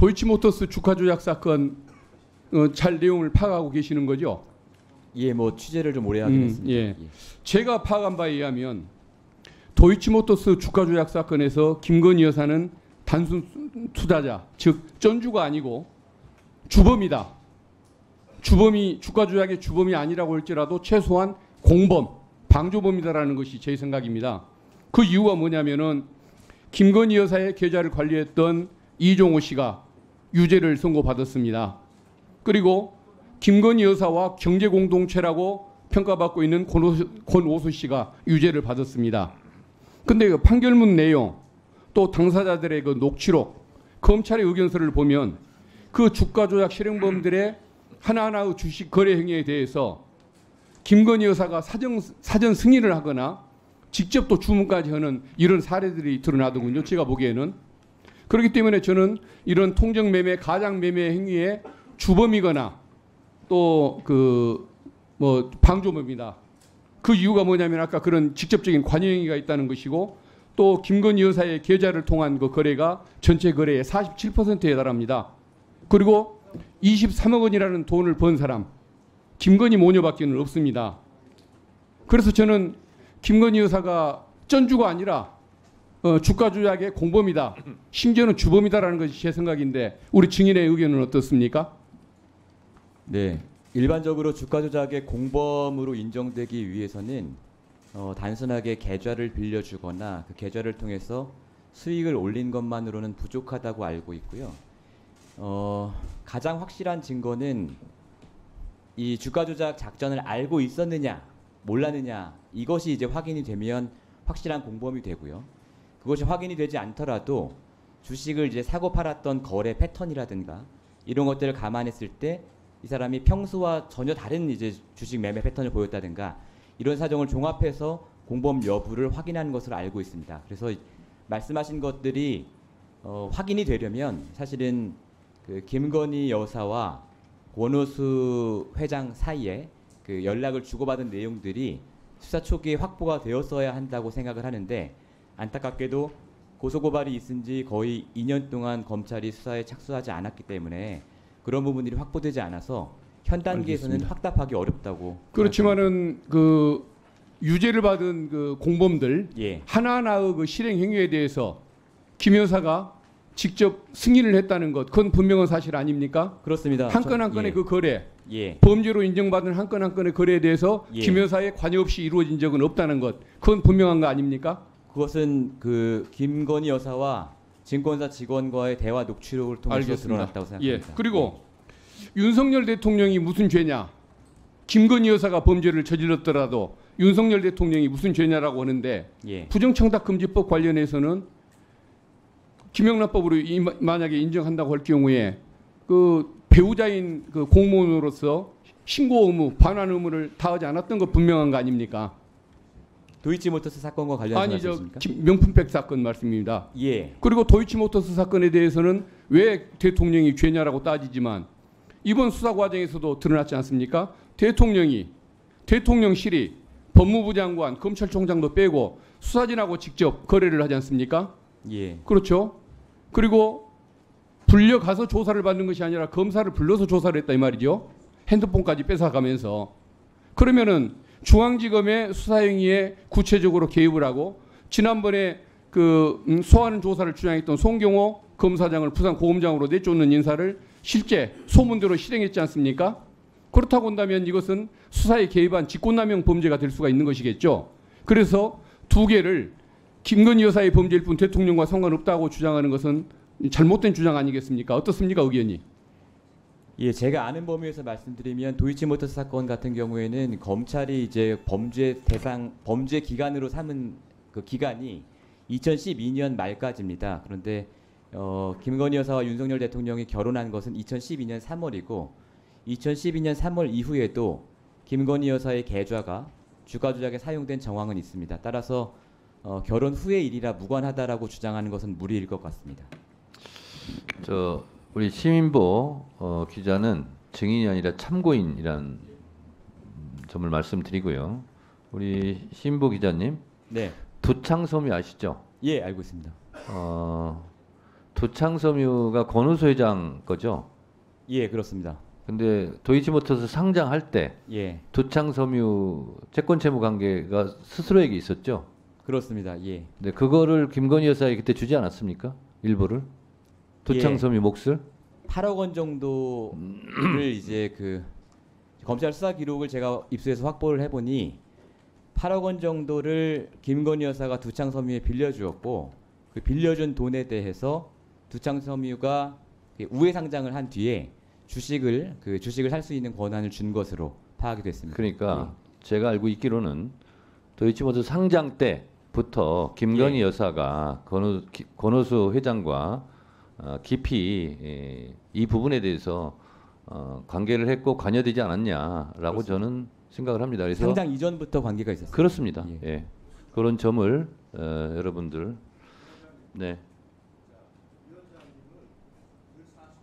도이치모터스 주가 조작 사건 잘 내용을 파악하고 계시는 거죠? 예, 뭐 취재를 좀 오래 하긴 했습니다. 예. 예. 제가 파악한 바에 의하면 도이치모터스 주가 조작 사건에서 김건희 여사는 단순 투자자, 즉 전주가 아니고 주범이다. 주범이 주가 조작의 주범이 아니라고 할지라도 최소한 공범, 방조범이다라는 것이 제 생각입니다. 그 이유가 뭐냐면은 김건희 여사의 계좌를 관리했던 이종호 씨가 유죄를 선고받았습니다. 그리고 김건희 여사와 경제공동체라고 평가받고 있는 권오수 씨가 유죄를 받았습니다. 근데 그 판결문 내용 또 당사자들의 그 녹취록, 검찰의 의견서를 보면 그 주가 조작 실행범들의 하나하나의 주식 거래 행위에 대해서 김건희 여사가 사전 승인을 하거나 직접 또 주문까지 하는 이런 사례들이 드러나더군요. 제가 보기에는. 그렇기 때문에 저는 이런 통정매매, 가장매매 행위의 주범이거나 또 방조범이다. 그 이유가 뭐냐면 아까 그런 직접적인 관여 행위가 있다는 것이고 또 김건희 여사의 계좌를 통한 그 거래가 전체 거래의 47%에 달합니다. 그리고 23억 원이라는 돈을 번 사람 김건희 모녀밖에는 없습니다. 그래서 저는 김건희 여사가 전주가 아니라 주가 조작의 공범이다. 심지어는 주범이다라는 것이 제 생각인데 우리 증인의 의견은 어떻습니까? 네, 일반적으로 주가 조작의 공범으로 인정되기 위해서는 단순하게 계좌를 빌려주거나 그 계좌를 통해서 수익을 올린 것만으로는 부족하다고 알고 있고요. 가장 확실한 증거는 이 주가 조작 작전을 알고 있었느냐 몰랐느냐 이것이 이제 확인이 되면 확실한 공범이 되고요. 그것이 확인이 되지 않더라도 주식을 이제 사고 팔았던 거래 패턴이라든가 이런 것들을 감안했을 때 이 사람이 평소와 전혀 다른 이제 주식 매매 패턴을 보였다든가 이런 사정을 종합해서 공범 여부를 확인하는 것으로 알고 있습니다. 그래서 말씀하신 것들이 확인이 되려면 사실은 그 김건희 여사와 권오수 회장 사이에 그 연락을 주고받은 내용들이 수사 초기에 확보가 되었어야 한다고 생각을 하는데 안타깝게도 고소고발이 있은 지 거의 2년 동안 검찰이 수사에 착수하지 않았기 때문에 그런 부분들이 확보되지 않아서 현 단계에서는 알겠습니다. 확답하기 어렵다고. 그렇지만은 그 유죄를 받은 그 공범들 예. 하나하나의 그 실행 행위에 대해서 김 여사가 직접 승인을 했다는 것, 그건 분명한 사실 아닙니까? 그렇습니다. 한 건 한 건의 예. 그 거래, 예. 범죄로 인정받은 한 건 한 건의 거래에 대해서 예. 김 여사의 관여 없이 이루어진 적은 없다는 것, 그건 분명한 거 아닙니까? 그것은 그 김건희 여사와 증권사 직원과의 대화 녹취록을 통해서 알겠습니다. 드러났다고 생각합니다. 예. 그리고 윤석열 대통령이 무슨 죄냐? 김건희 여사가 범죄를 저질렀더라도 윤석열 대통령이 무슨 죄냐라고 하는데 예. 부정청탁금지법 관련해서는 김영란법으로 만약에 인정한다고 할 경우에 그 배우자인 그 공무원으로서 신고 의무, 반환 의무를 다하지 않았던 것 분명한 거 아닙니까? 도이치모터스 사건과 관련해서 아니 저 말씀하십니까? 명품백 사건 말씀입니다. 예. 그리고 도이치모터스 사건에 대해서는 왜 대통령이 죄냐라고 따지지만 이번 수사 과정에서도 드러났지 않습니까? 대통령실이 법무부 장관, 검찰총장도 빼고 수사진하고 직접 거래를 하지 않습니까? 예. 그렇죠. 그리고 불려가서 조사를 받는 것이 아니라 검사를 불러서 조사를 했다 이 말이죠. 핸드폰까지 뺏어가면서. 그러면은 중앙지검의 수사행위에 구체적으로 개입을 하고 지난번에 그 소환 조사를 주장했던 송경호 검사장을 부산고검장으로 내쫓는 인사를 실제 소문대로 실행했지 않습니까? 그렇다고 한다면 이것은 수사에 개입한 직권남용 범죄가 될 수가 있는 것이겠죠. 그래서 두 개를 김건희 여사의 범죄일 뿐 대통령과 상관없다고 주장하는 것은 잘못된 주장 아니겠습니까? 어떻습니까, 의견이? 예, 제가 아는 범위에서 말씀드리면 도이치모터스 사건 같은 경우에는 검찰이 이제 범죄 기간으로 삼은 그 기간이 2012년 말까지입니다. 그런데 김건희 여사와 윤석열 대통령이 결혼한 것은 2012년 3월이고 2012년 3월 이후에도 김건희 여사의 계좌가 주가 조작에 사용된 정황은 있습니다. 따라서 결혼 후의 일이라 무관하다라고 주장하는 것은 무리일 것 같습니다. 우리 시민보 기자는 증인이 아니라 참고인이라는 점을 말씀드리고요. 우리 시민보 기자님, 네. 도창섬이 아시죠? 예, 알고 있습니다. 두창섬유가 권우수 회장 거죠? 예, 그렇습니다. 근데 도이치모터스 상장할 때 예, 두창섬유 채권 채무 관계가 스스로에게 있었죠? 그렇습니다. 예. 네, 그거를 김건희 여사에게 그때 주지 않았습니까? 일부를? 두창섬유 몫을? 8억 원 정도를 이제 그 검찰 수사 기록을 제가 입수해서 확보를 해보니 8억 원 정도를 김건희 여사가 두창섬유에 빌려주었고 그 빌려준 돈에 대해서 두창섬유가 우회 상장을 한 뒤에 주식을 살 수 있는 권한을 준 것으로 파악이 됐습니다. 그러니까 제가 알고 있기로는 도이치모터스 상장 때부터 김건희 여사가 권오수 회장과 깊이 이 부분에 대해서 관계를 했고 관여되지 않았냐라고 그렇습니다. 저는 생각을 합니다. 그래서 상장 이전부터 관계가 있었습니다. 그렇습니다. 예. 예. 그런 점을 여러분들 네.